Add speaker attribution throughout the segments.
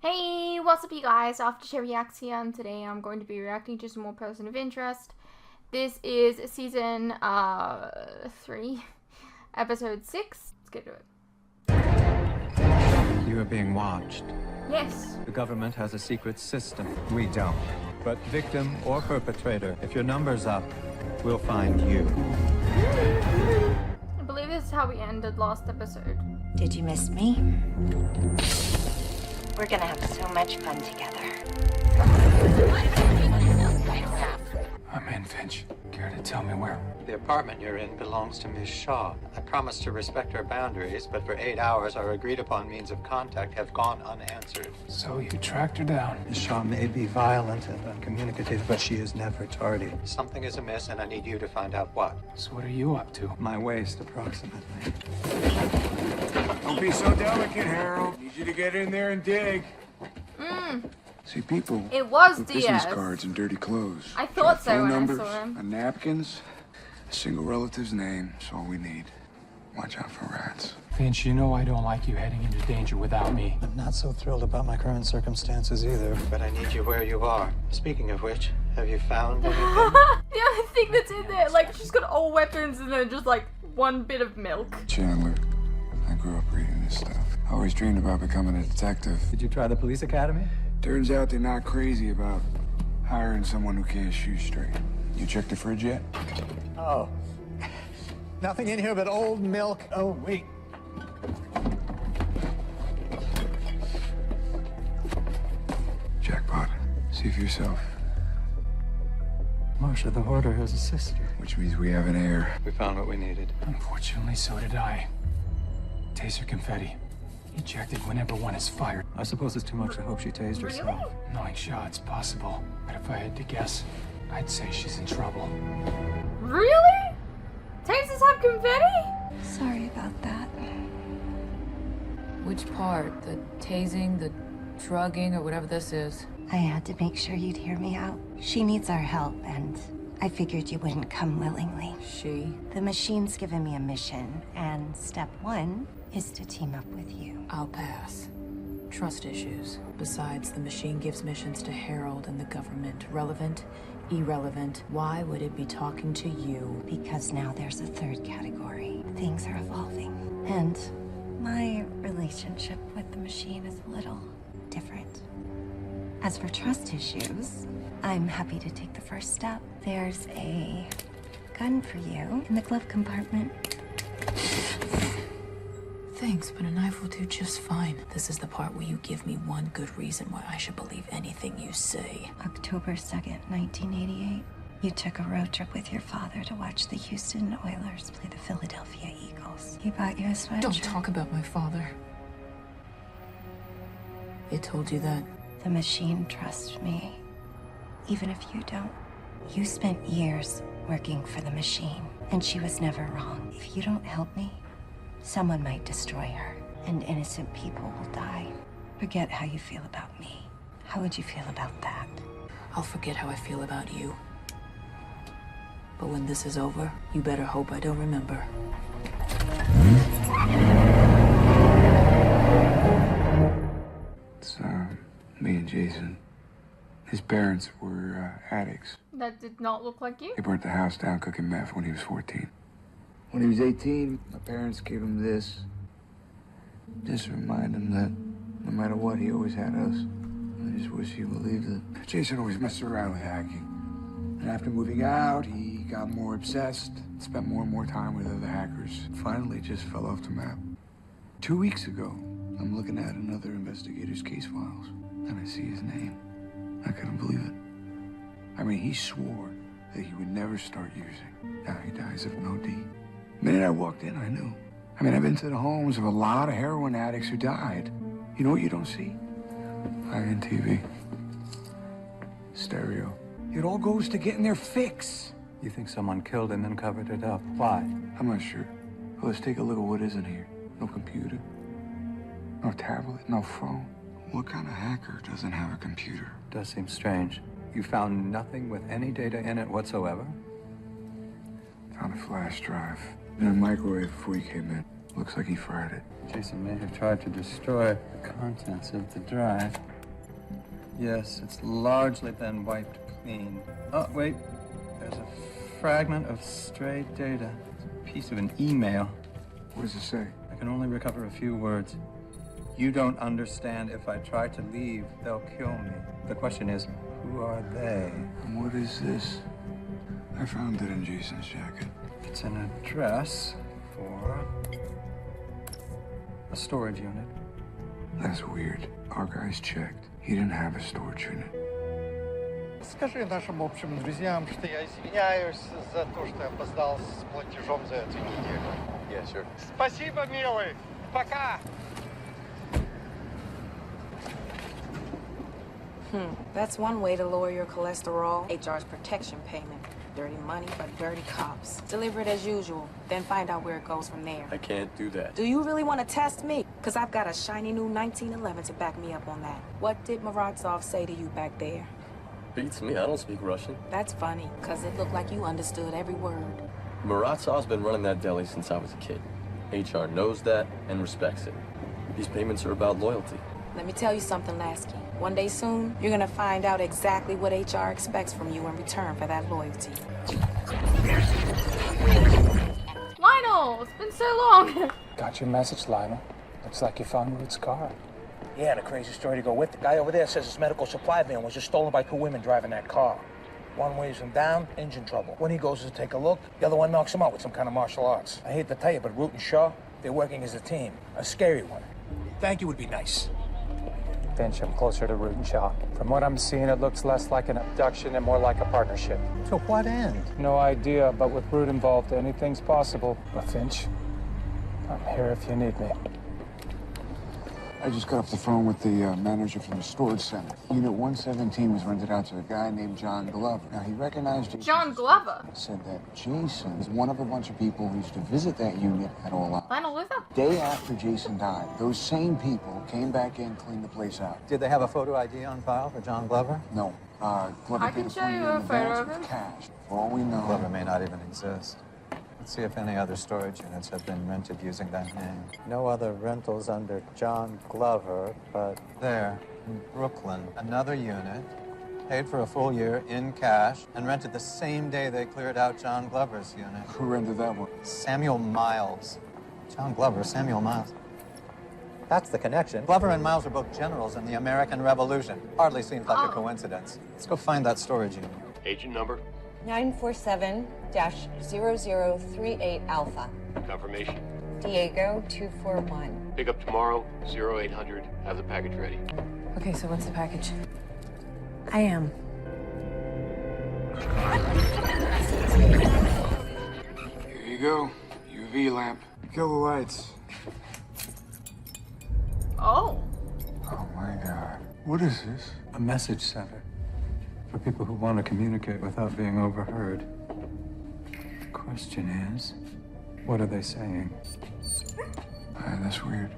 Speaker 1: Hey, what's up you guys? Aftershare Reacts here, and today I'm going to be reacting to some more Person of Interest. This is season 3, episode 6. Let's get to it.
Speaker 2: You are being watched.
Speaker 1: Yes.
Speaker 2: The government has a secret system. We don't. But victim or perpetrator, if your number's up, we'll find you.
Speaker 1: I believe this is how we ended last episode.
Speaker 3: Did you miss me? We're gonna have so much fun together.
Speaker 4: I'm in, Finch. Care to tell me where?
Speaker 2: The apartment you're in belongs to Miss Shaw. I promised to respect her boundaries, but for 8 hours our agreed-upon means of contact have gone unanswered.
Speaker 4: So you tracked her down.
Speaker 2: Miss Shaw may be violent and uncommunicative, but she is never tardy. Something is amiss, and I need you to find out what.
Speaker 4: So what are you up to?
Speaker 2: My waist, approximately.
Speaker 5: Don't be so delicate, Harold. Need you to get in there and dig. See, people
Speaker 1: It was
Speaker 5: with business
Speaker 1: Diaz.
Speaker 5: cards and dirty clothes.
Speaker 1: I thought so
Speaker 5: Phone
Speaker 1: when I
Speaker 5: numbers,
Speaker 1: saw him.
Speaker 5: and napkins, a single relative's name. That's all we need. Watch out for rats.
Speaker 4: Finch, you know I don't like you heading into danger without me.
Speaker 2: I'm not so thrilled about my current circumstances either. But I need you where you are. Speaking of which, have you found anything?
Speaker 1: The only thing that's in there, like, she's got all weapons and then just like one bit of milk.
Speaker 5: Chandler, I grew up reading this stuff. I always dreamed about becoming a detective.
Speaker 2: Did you try the police academy?
Speaker 5: Turns out they're not crazy about hiring someone who can't shoot straight. You checked the fridge yet?
Speaker 2: Oh. Nothing in here but old milk. Oh, wait.
Speaker 5: Jackpot. See for yourself.
Speaker 2: Marsha, the hoarder has a sister.
Speaker 5: Which means we have an heir.
Speaker 2: We found what we needed.
Speaker 4: Unfortunately, so did I. Taser confetti. Ejected whenever one is fired.
Speaker 2: I suppose it's too much to hope she tased herself.
Speaker 4: 9 shots possible. But if I had to guess, I'd say she's in trouble.
Speaker 1: Really? Tasers have confetti?
Speaker 3: Sorry about that.
Speaker 6: Which part? The tasing, the drugging, or whatever this is?
Speaker 3: I had to make sure you'd hear me out. She needs our help, and I figured you wouldn't come willingly.
Speaker 6: She?
Speaker 3: The machine's given me a mission, and step 1 is to team up with you.
Speaker 6: I'll pass. Trust issues. Besides, the machine gives missions to Harold and the government. Relevant? Irrelevant? Why would it be talking to you?
Speaker 3: Because now there's a third category. Things are evolving. And my relationship with the machine is a little different. As for trust issues, I'm happy to take the first step. There's a gun for you in the glove compartment.
Speaker 6: Thanks, but a knife will do just fine. This is the part where you give me one good reason why I should believe anything you say.
Speaker 3: October 2nd, 1988. You took a road trip with your father to watch the Houston Oilers play the Philadelphia Eagles. He bought you a sweatshirt.
Speaker 6: Don't talk about my father. It told you that?
Speaker 3: The machine trusts me, even if you don't. You spent years working for the machine, and she was never wrong. If you don't help me, someone might destroy her, and innocent people will die. Forget how you feel about me. How would you feel about that?
Speaker 6: I'll forget how I feel about you. But when this is over, you better hope I don't remember.
Speaker 5: It's me and Jason. His parents were addicts.
Speaker 1: That did not look like you.
Speaker 5: They burnt the house down cooking meth when he was 14. When he was 18, my parents gave him this. Just to remind him that no matter what, he always had us. I just wish he believed it. Jason always messed around with hacking. And after moving out, he got more obsessed, spent more and more time with other hackers. Finally just fell off the map. 2 weeks ago, I'm looking at another investigator's case files, and I see his name. I couldn't believe it. I mean, he swore that he would never start using. Now he dies of an OD. The minute I walked in, I knew. I mean, I've been to the homes of a lot of heroin addicts who died. You know what you don't see? High-end TV. Stereo. It all goes to getting their fix.
Speaker 2: You think someone killed and then covered it up? Why?
Speaker 5: I'm not sure. But let's take a look at what isn't here. No computer. No tablet. No phone. What kind of hacker doesn't have a computer?
Speaker 2: Does seem strange. You found nothing with any data in it whatsoever?
Speaker 5: Found a flash drive in a microwave before you came in. Looks like he fried it.
Speaker 2: Jason may have tried to destroy the contents of the drive. Yes, it's largely been wiped clean. Oh, wait. There's a fragment of stray data. It's a piece of an email.
Speaker 5: What does it say?
Speaker 2: I can only recover a few words. You don't understand. If I try to leave, they'll kill me. The question is, who are they?
Speaker 5: And what is this? I found it in Jason's jacket.
Speaker 2: It's an address for a storage unit.
Speaker 5: That's weird. Our guys checked. He didn't have a storage unit.
Speaker 7: Скажи нашим общим друзьям, что я извиняюсь за то, что я опоздал с платежом за эту неделю.
Speaker 2: Yes, sir.
Speaker 7: Спасибо, милый. Пока.
Speaker 6: That's one way to lower your cholesterol. HR's protection payment. Dirty money for dirty cops. Deliver it as usual, then find out where it goes from there.
Speaker 8: I can't do that.
Speaker 6: Do you really want to test me? Because I've got a shiny new 1911 to back me up on that. What did Muravtsov say to you back there?
Speaker 8: Beats me, I don't speak Russian.
Speaker 6: That's funny, because it looked like you understood every word.
Speaker 8: Muratsov's been running that deli since I was a kid. HR knows that and respects it. These payments are about loyalty.
Speaker 6: Let me tell you something, Lasky. One day soon, you're gonna find out exactly what HR expects from you in return for that loyalty.
Speaker 1: Lionel, it's been so long.
Speaker 4: Got your message, Lionel. Looks like you found Ruth's car.
Speaker 9: Yeah, and a crazy story to go with. The guy over there says his medical supply van was just stolen by two women driving that car. One weighs him down, engine trouble. When he goes to take a look, the other one knocks him out with some kind of martial arts. I hate to tell you, but Root and Shaw, they're working as a team. A scary one. Thank you would be nice.
Speaker 4: Finch, I'm closer to Root and Shaw. From what I'm seeing, it looks less like an abduction and more like a partnership.
Speaker 2: To what end?
Speaker 4: No idea, but with Root involved, anything's possible. But Finch, I'm here if you need me.
Speaker 5: I just got off the phone with the manager from the storage center. Unit 117 was rented out to a guy named John Glover. Now, he recognized Jason.
Speaker 1: John Glover.
Speaker 5: Said that Jason is one of a bunch of people who used to visit that unit at all hours.
Speaker 1: Lionel Luther?
Speaker 5: Day after Jason died, those same people came back in, cleaned the place out.
Speaker 2: Did they have a photo ID on file for John Glover?
Speaker 5: No. Glover
Speaker 1: I
Speaker 5: paid
Speaker 1: can
Speaker 5: a
Speaker 1: show you
Speaker 5: $40
Speaker 1: a
Speaker 5: in
Speaker 1: photo
Speaker 5: advance
Speaker 1: of
Speaker 5: with
Speaker 1: him.
Speaker 5: cash. For all we know.
Speaker 2: Glover may not even exist. Let's see if any other storage units have been rented using that name. No other rentals under John Glover, but there, in Brooklyn, another unit, paid for a full year in cash, and rented the same day they cleared out John Glover's unit.
Speaker 5: Who rented that one?
Speaker 2: Samuel Miles. John Glover, Samuel Miles. That's the connection. Glover and Miles are both generals in the American Revolution. Hardly seems like a coincidence. Let's go find that storage unit.
Speaker 8: Agent number?
Speaker 10: 947-0038 Alpha.
Speaker 8: Confirmation.
Speaker 10: Diego 241.
Speaker 8: Pick up tomorrow, 0800. Have the package ready.
Speaker 6: Okay, so what's the package? I am.
Speaker 5: Here you go. UV lamp. Kill the lights.
Speaker 1: Oh.
Speaker 5: Oh my God. What is this?
Speaker 2: A message center for people who want to communicate without being overheard. The question is, what are they saying?
Speaker 5: That's weird.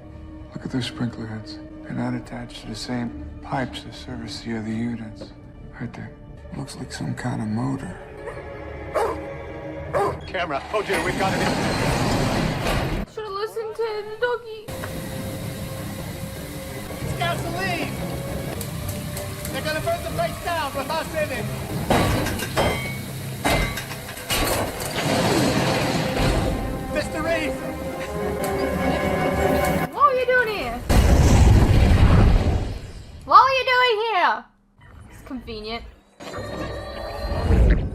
Speaker 5: Look at those sprinkler heads. They're not attached to the same pipes that service the other units. Right there. Looks like some kind of motor.
Speaker 8: Camera. Oh dear, we've got it.
Speaker 1: Should have listened to the doggy.
Speaker 7: It's gasoline. They're gonna burn the place down with us in it. Mr. Reese.
Speaker 1: What are you doing here? What are you doing here? It's convenient.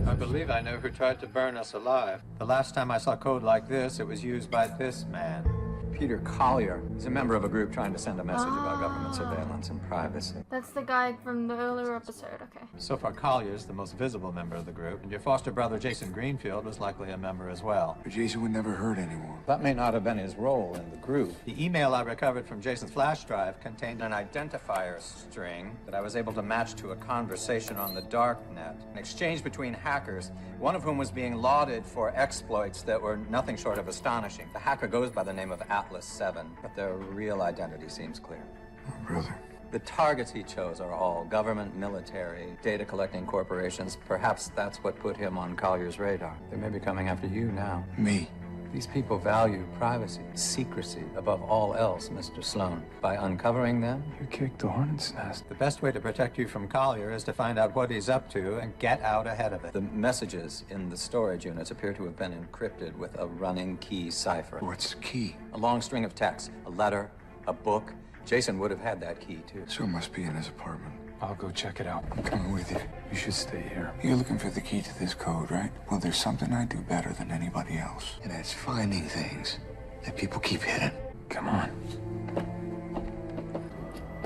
Speaker 2: I believe I know who tried to burn us alive. The last time I saw code like this, it was used by this man. Peter Collier. He's a member of a group trying to send a message about government surveillance and privacy.
Speaker 1: That's the guy from the earlier episode, okay.
Speaker 2: So far, Collier's the most visible member of the group, and your foster brother, Jason Greenfield, was likely a member as well.
Speaker 5: But Jason would never hurt anyone.
Speaker 2: That may not have been his role in the group. The email I recovered from Jason's flash drive contained an identifier string that I was able to match to a conversation on the darknet, an exchange between hackers, one of whom was being lauded for exploits that were nothing short of astonishing. The hacker goes by the name of Atlas 7, but their real identity seems clear.
Speaker 5: Oh, brother.
Speaker 2: The targets he chose are all government, military, data collecting corporations. Perhaps that's what put him on Collier's radar. They may be coming after you now.
Speaker 5: Me?
Speaker 2: These people value privacy, secrecy above all else, Mr. Sloan. By uncovering them,
Speaker 4: You kicked the hornet's nest.
Speaker 2: the best way to protect you from Collier is to find out what he's up to and get out ahead of it. The messages in the storage units appear to have been encrypted with a running key cipher.
Speaker 5: What's key?
Speaker 2: A long string of texts, a letter, a book. Jason would have had that key, too.
Speaker 5: So it must be in his apartment.
Speaker 4: I'll go check it out.
Speaker 5: I'm coming with you.
Speaker 4: You should stay here.
Speaker 5: You're looking for the key to this code, right? Well, there's something I do better than anybody else. And that's finding things that people keep hidden.
Speaker 4: Come on.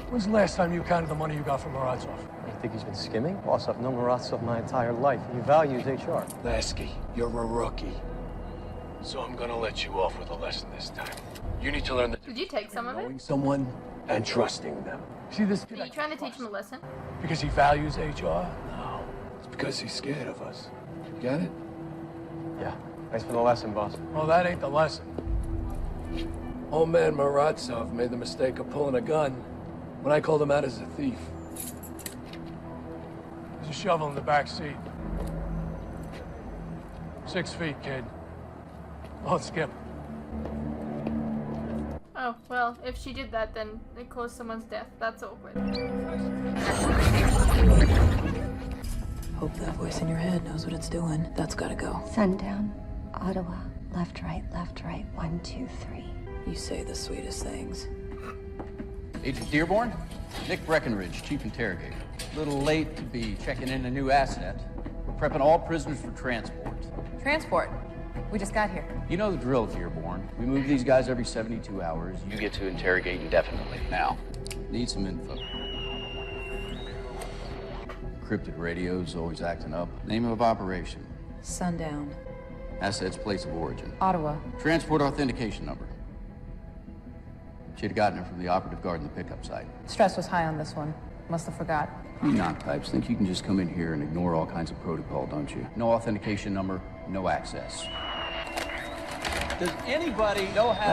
Speaker 11: When's the last time you counted the money you got from Muratov?
Speaker 8: You think he's been skimming? Boss, I've known Muratov my entire life. He values HR.
Speaker 11: Lasky, you're a rookie. So I'm gonna let you off with a lesson this time. You need to learn the
Speaker 1: Did you take some of it?
Speaker 11: knowing someone and trusting them. See this kid?
Speaker 1: Are you trying to teach him a lesson?
Speaker 11: Because he values HR? No. It's because he's scared of us. Get it?
Speaker 8: Yeah. Thanks for the lesson, boss.
Speaker 11: Well, that ain't the lesson. Old man Muratov made the mistake of pulling a gun when I called him out as a thief. There's a shovel in the back seat. 6 feet, kid. Oh, Skip.
Speaker 1: Oh, well, if she did that, then it caused someone's death. That's awkward.
Speaker 6: Hope that voice in your head knows what it's doing. That's gotta go.
Speaker 3: Sundown, Ottawa, left, right, 1, 2, 3.
Speaker 6: You say the sweetest things.
Speaker 12: Agent Dearborn, Nick Breckenridge, Chief Interrogator. A little late to be checking in a new asset. We're prepping all prisoners for transport.
Speaker 13: Transport? We just got here.
Speaker 12: You know the drill, Dearborn. We move these guys every 72 hours. You get to interrogate indefinitely. Now, need some info. Encrypted radios always acting up. Name of operation.
Speaker 6: Sundown.
Speaker 12: Assets, place of origin.
Speaker 13: Ottawa.
Speaker 12: Transport authentication number. She'd have gotten it from the operative guard in the pickup site.
Speaker 13: Stress was high on this one. Must have forgot.
Speaker 12: You knock types think you can just come in here and ignore all kinds of protocol, don't you? No authentication number, no access. Does anybody know how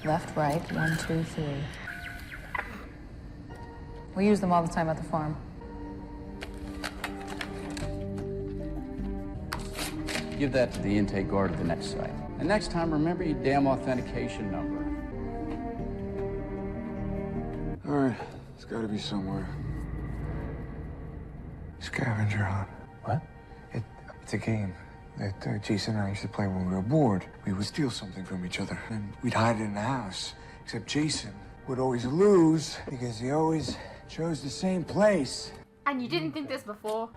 Speaker 13: Left, right, 1, 2, 3. We use them all the time at the farm.
Speaker 12: Give that to the intake guard at the next site. And next time, remember your damn authentication number.
Speaker 5: All right, it's got to be somewhere. Scavenger hunt.
Speaker 4: What?
Speaker 5: It's a game that Jason and I used to play when we were bored. We would steal something from each other, and we'd hide it in the house. Except Jason would always lose because he always chose the same place.
Speaker 1: And you didn't think this before?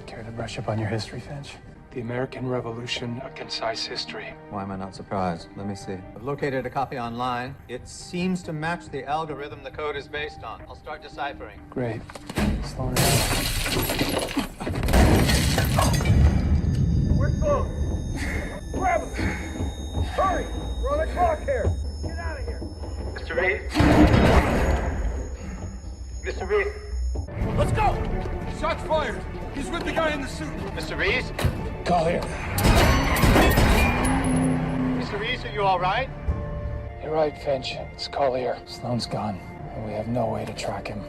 Speaker 4: Care to brush up on your history, Finch? The American Revolution, A Concise History.
Speaker 2: Why am I not surprised? Let me see. I've located a copy online. It seems to match the algorithm the code is based on. I'll start deciphering.
Speaker 4: Great. Slow her down.
Speaker 9: We're close. Grab him. Hurry. We're on the clock here. Get out of here.
Speaker 14: Mr. Reed? Mr. Reed?
Speaker 9: Let's go. Shots fired. He's with the guy in the suit.
Speaker 14: Mr. Reed?
Speaker 11: Call here.
Speaker 14: Mr. Reed, are you all right?
Speaker 4: You're right, Finch. It's Collier. Sloan's gone, and we have no way to track him.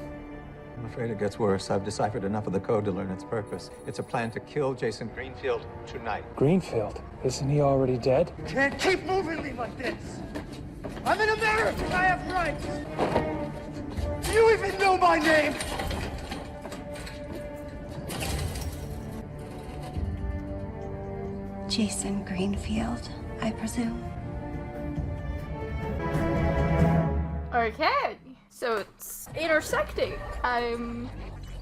Speaker 2: I'm afraid it gets worse. I've deciphered enough of the code to learn its purpose. It's a plan to kill Jason Greenfield tonight.
Speaker 4: Greenfield? Isn't he already dead?
Speaker 9: You can't keep moving me like this. I'm an American. I have rights. Do you even know my name?
Speaker 3: Jason Greenfield, I presume.
Speaker 1: Okay, so it's intersecting. I'm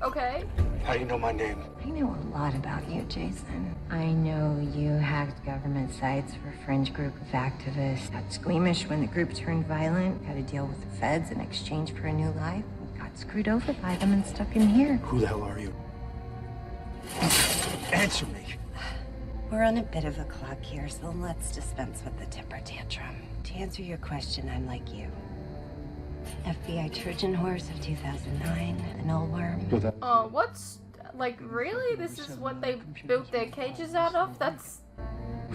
Speaker 1: okay.
Speaker 9: How do you know my name?
Speaker 3: I know a lot about you, Jason. I know you hacked government sites for a fringe group of activists, got squeamish when the group turned violent, had to deal with the feds in exchange for a new life, got screwed over by them and stuck in here.
Speaker 9: Who the hell are you? Answer me.
Speaker 3: We're on a bit of a clock here, so let's dispense with the temper tantrum. To answer your question, I'm like you. FBI Trojan Horse of 2009, the Null Worm.
Speaker 1: What's, like, really? This is what they built their cages out of? That's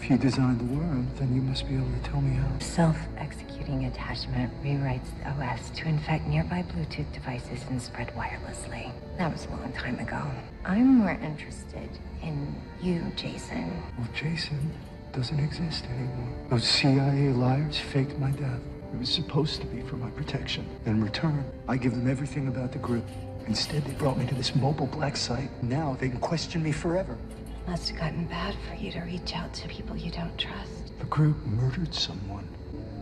Speaker 5: If you designed the worm, then you must be able to tell me how.
Speaker 3: Self-executing attachment rewrites the OS to infect nearby Bluetooth devices and spread wirelessly. That was a long time ago. I'm more interested in you, Jason.
Speaker 5: Well, Jason doesn't exist anymore. Those CIA liars faked my death. It was supposed to be for my protection. In return, I give them everything about the group. Instead, they brought me to this mobile black site. Now they can question me forever.
Speaker 3: Must have gotten bad for you to reach out to people you don't trust.
Speaker 5: The group murdered someone,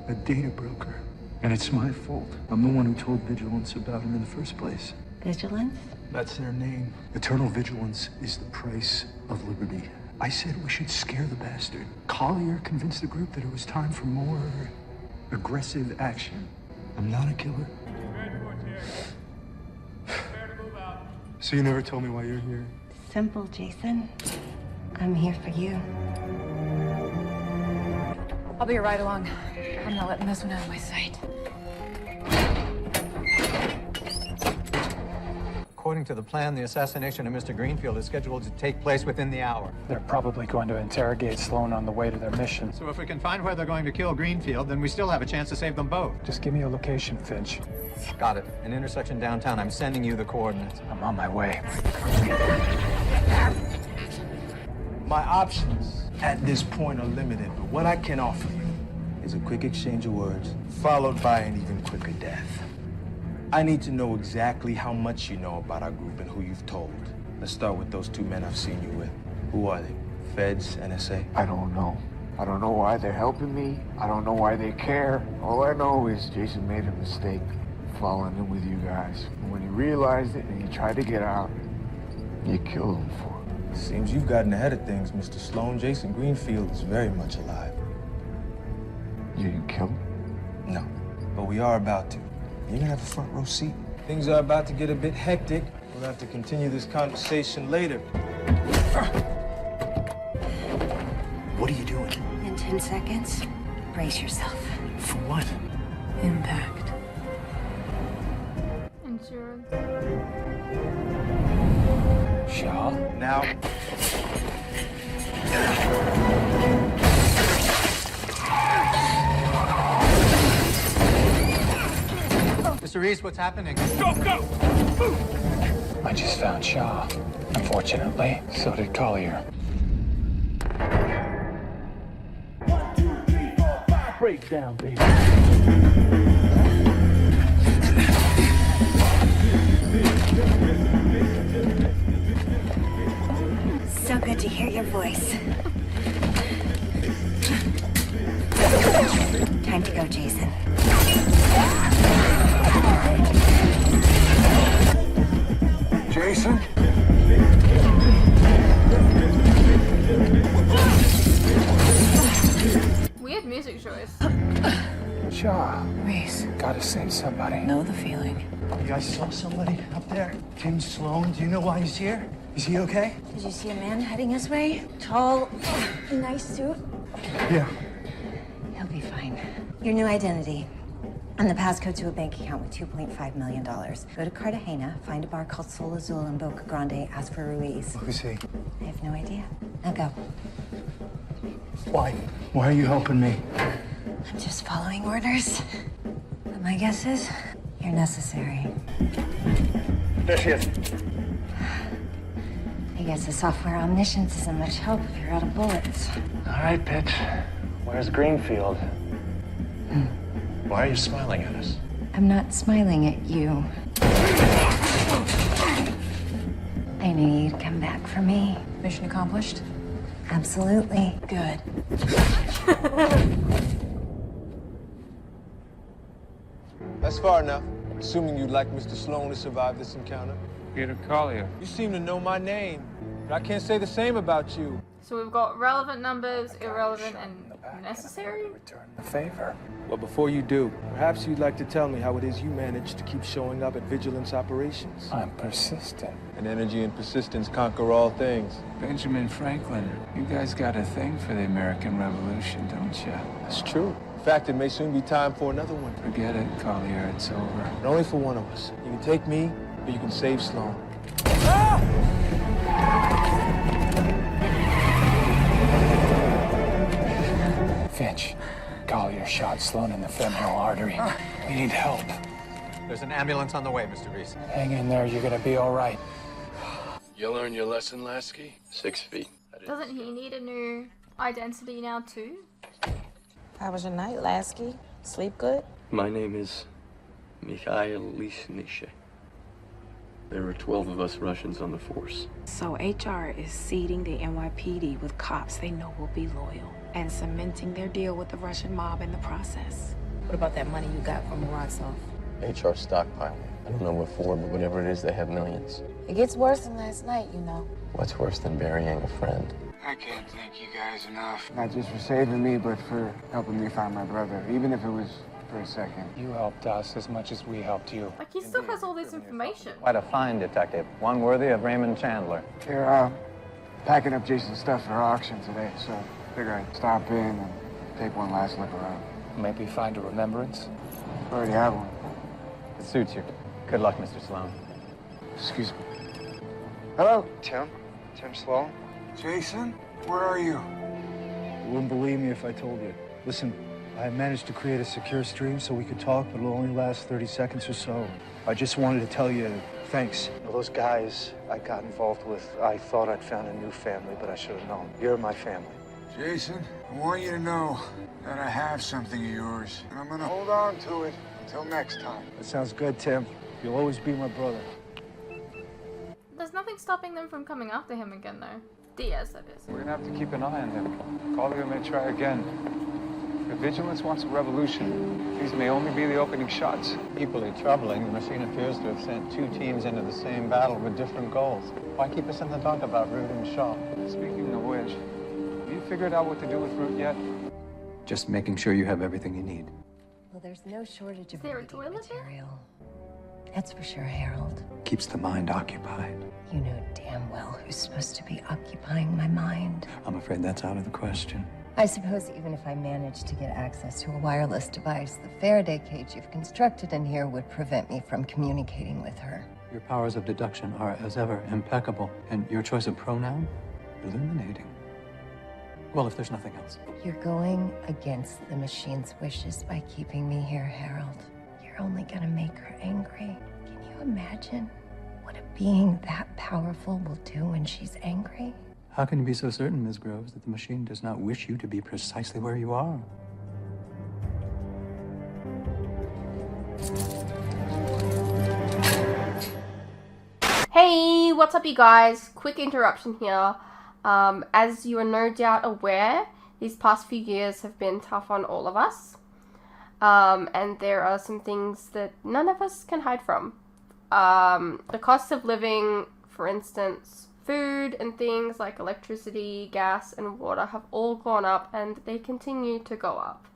Speaker 5: a data broker. And it's my fault. I'm the one who told Vigilance about him in the first place.
Speaker 3: Vigilance?
Speaker 5: That's their name. Eternal vigilance is the price of liberty. I said we should scare the bastard. Collier convinced the group that it was time for more aggressive action. I'm not a killer. So you never told me why you're here?
Speaker 3: Simple, Jason. I'm here for you.
Speaker 13: I'll be right along. I'm not letting this one out of my sight.
Speaker 2: According to the plan, the assassination of Mr. Greenfield is scheduled to take place within the hour.
Speaker 4: They're probably going to interrogate Sloan on the way to their mission.
Speaker 2: So if we can find where they're going to kill Greenfield, then we still have a chance to save them both.
Speaker 4: Just give me a location, Finch.
Speaker 2: Got it. An intersection downtown. I'm sending you the coordinates.
Speaker 4: I'm on my way.
Speaker 9: My options at this point are limited, but what I can offer you is a quick exchange of words, followed by an even quicker death. I need to know exactly how much you know about our group and who you've told. Let's start with those two men I've seen you with. Who are they? Feds, NSA?
Speaker 5: I don't know. I don't know why they're helping me. I don't know why they care. All I know is Jason made a mistake following in with you guys. And when he realized it and he tried to get out, you killed him for it.
Speaker 9: Seems you've gotten ahead of things, Mr. Sloan. Jason Greenfield is very much alive.
Speaker 5: You didn't kill him?
Speaker 9: No, but we are about to. You're gonna have a front row seat. Things are about to get a bit hectic. We'll have to continue this conversation later.
Speaker 5: What are you doing?
Speaker 3: In 10 seconds, brace yourself.
Speaker 5: For what?
Speaker 13: Impact.
Speaker 1: Insurance.
Speaker 4: Shaw?
Speaker 9: Now.
Speaker 2: Mr. Reese, what's happening?
Speaker 4: Go! I just found Shaw. Unfortunately, so did Collier.
Speaker 11: 1, 2, 3, 4, 5. Break down, baby.
Speaker 3: So good to hear your voice. Time to go, Jason.
Speaker 5: Jason?
Speaker 1: Weird music choice.
Speaker 4: Shaw.
Speaker 13: Reese.
Speaker 4: Gotta save somebody.
Speaker 13: Know the feeling.
Speaker 5: You guys saw somebody up there? Tim Sloan, do you know why he's here? Is he okay?
Speaker 3: Did you see a man heading his way? Tall, nice suit?
Speaker 5: Yeah.
Speaker 3: He'll be fine. Your new identity. And the passcode to a bank account with $2.5 million. Go to Cartagena, find a bar called Sol Azul in Boca Grande, ask for Ruiz.
Speaker 5: Who's he?
Speaker 3: I have no idea. Now go.
Speaker 5: Why? Why are you helping me?
Speaker 3: I'm just following orders. But my guess is you're necessary.
Speaker 14: There she is.
Speaker 3: I guess the software omniscience isn't much help if you're out of bullets.
Speaker 14: All right, bitch. Where's Greenfield? Why are you smiling at us?
Speaker 3: I'm not smiling at you. I knew you'd come back for me.
Speaker 13: Mission accomplished?
Speaker 3: Absolutely.
Speaker 13: Good.
Speaker 9: That's far enough. Assuming you'd like Mr. Sloan to survive this encounter.
Speaker 4: Peter Collier.
Speaker 9: You seem to know my name, but I can't say the same about you.
Speaker 1: So we've got relevant numbers, irrelevant, and necessary?
Speaker 4: Return the favor.
Speaker 9: Well, before you do, perhaps you'd like to tell me how it is you managed to keep showing up at Vigilance operations.
Speaker 4: I'm persistent.
Speaker 9: And energy and persistence conquer all things.
Speaker 4: Benjamin Franklin, you guys got a thing for the American Revolution, don't you?
Speaker 9: That's true. In fact, it may soon be time for another one.
Speaker 4: Forget it, Collier, it's over.
Speaker 9: But only for one of us. You can take me, or you can save Sloan.
Speaker 4: Collier shot Sloan in the femoral artery. We need help.
Speaker 2: There's an ambulance on the way, Mr. Reese.
Speaker 4: Hang in there, you're gonna be all right.
Speaker 11: You learned your lesson, Lasky?
Speaker 8: 6 feet.
Speaker 1: Doesn't he need a new identity now too?
Speaker 15: How was your night, Lasky? Sleep good?
Speaker 8: My name is Mikhail Lishnyshe. There were 12 of us Russians on the force.
Speaker 6: So HR is seeding the NYPD with cops they know will be loyal and cementing their deal with the Russian mob in the process. What about that money you got from Muratov?
Speaker 8: HR stockpiling. I don't know what for, but whatever it is, they have millions.
Speaker 15: It gets worse than last night, you know.
Speaker 8: What's worse than burying a friend?
Speaker 5: I can't thank you guys enough. Not just for saving me, but for helping me find my brother, even if it was for a second.
Speaker 4: You helped us as much as we helped you.
Speaker 1: Like, he still has all this information.
Speaker 2: Quite a fine detective. One worthy of Raymond Chandler.
Speaker 5: They're packing up Jason's stuff for auction today, so I figure I'd stop in and take one last look around.
Speaker 4: Maybe find a remembrance?
Speaker 5: Already have one.
Speaker 2: It suits you. Good luck, Mr. Sloan.
Speaker 5: Excuse me. Hello? Tim Sloan? Jason? Where are you?
Speaker 16: You wouldn't believe me if I told you. Listen, I managed to create a secure stream so we could talk, but it'll only last 30 seconds or so. I just wanted to tell you thanks. Those guys I got involved with, I thought I'd found a new family, but I should have known. You're my family.
Speaker 5: Jason, I want you to know that I have something of yours, and I'm gonna hold on to it until next time.
Speaker 16: That sounds good, Tim. You'll always be my brother.
Speaker 1: There's nothing stopping them from coming after him again, though. Diaz, that is.
Speaker 4: We're gonna have to keep an eye on him. Collier may try again. If Vigilance wants a revolution, these may only be the opening shots.
Speaker 2: Equally troubling, the machine appears to have sent 2 teams into the same battle with different goals. Why keep us in the dark about Root and Shaw?
Speaker 4: Speaking of which, have you figured out what to do with Root yet?
Speaker 12: Just making sure you have everything you need.
Speaker 3: Well, there's no shortage of
Speaker 1: Is there a
Speaker 3: reading
Speaker 1: toilet there?
Speaker 3: material. That's for sure, Harold.
Speaker 12: Keeps the mind occupied.
Speaker 3: You know damn well who's supposed to be occupying my mind.
Speaker 12: I'm afraid that's out of the question.
Speaker 3: I suppose even if I managed to get access to a wireless device, the Faraday cage you've constructed in here would prevent me from communicating with her.
Speaker 12: Your powers of deduction are, as ever, impeccable. And your choice of pronoun? Illuminating. Well, if there's nothing else.
Speaker 3: You're going against the machine's wishes by keeping me here, Harold. You're only gonna make her angry. Can you imagine what a being that powerful will do when she's angry?
Speaker 12: How can you be so certain, Ms. Groves, that the machine does not wish you to be precisely where you are?
Speaker 1: Hey, what's up, you guys? Quick interruption here. As you are no doubt aware, these past few years have been tough on all of us. And there are some things that none of us can hide from. The cost of living, for instance, food and things like electricity, gas, and water have all gone up, and they continue to go up.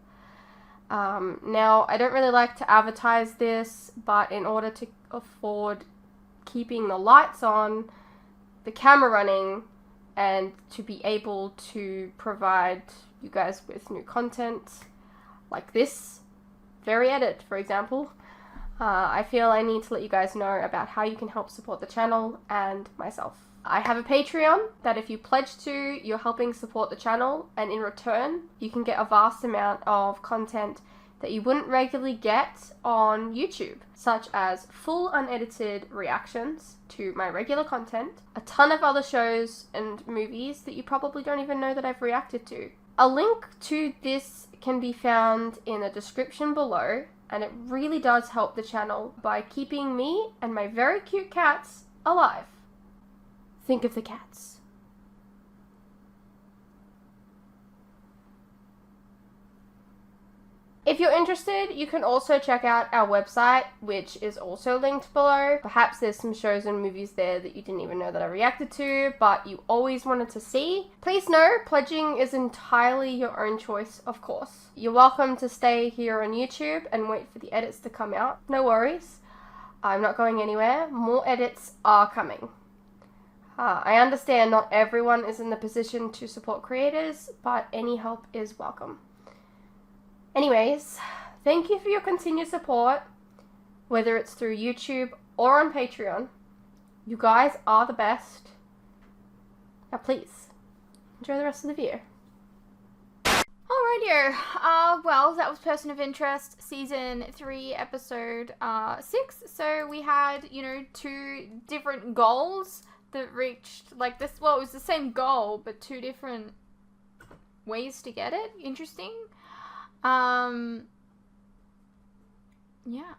Speaker 1: Now, I don't really like to advertise this, but in order to afford keeping the lights on, the camera running, and to be able to provide you guys with new content like this very edit, for example, I feel I need to let you guys know about how you can help support the channel and myself. I have a Patreon that if you pledge to, you're helping support the channel, and in return, you can get a vast amount of content that you wouldn't regularly get on YouTube, such as full unedited reactions to my regular content, a ton of other shows and movies that you probably don't even know that I've reacted to. A link to this can be found in the description below, and it really does help the channel by keeping me and my very cute cats alive. Think of the cats. If you're interested, you can also check out our website, which is also linked below. Perhaps there's some shows and movies there that you didn't even know that I reacted to, but you always wanted to see. Please know, pledging is entirely your own choice, of course. You're welcome to stay here on YouTube and wait for the edits to come out. No worries. I'm not going anywhere. More edits are coming. I understand not everyone is in the position to support creators, but any help is welcome. Anyways, thank you for your continued support, whether it's through YouTube or on Patreon. You guys are the best. Now please, enjoy the rest of the video. Alrighty, Righto. Well, that was Person of Interest, Season 3, Episode 6. So we had, you know, 2 different goals that reached, like, this, well, it was the same goal, but 2 different ways to get it. Interesting. Yeah.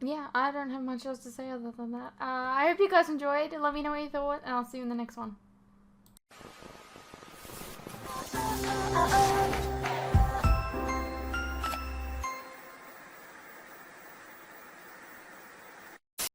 Speaker 1: Yeah, I don't have much else to say other than that. I hope you guys enjoyed. Let me know what you thought, and I'll see you in the next one.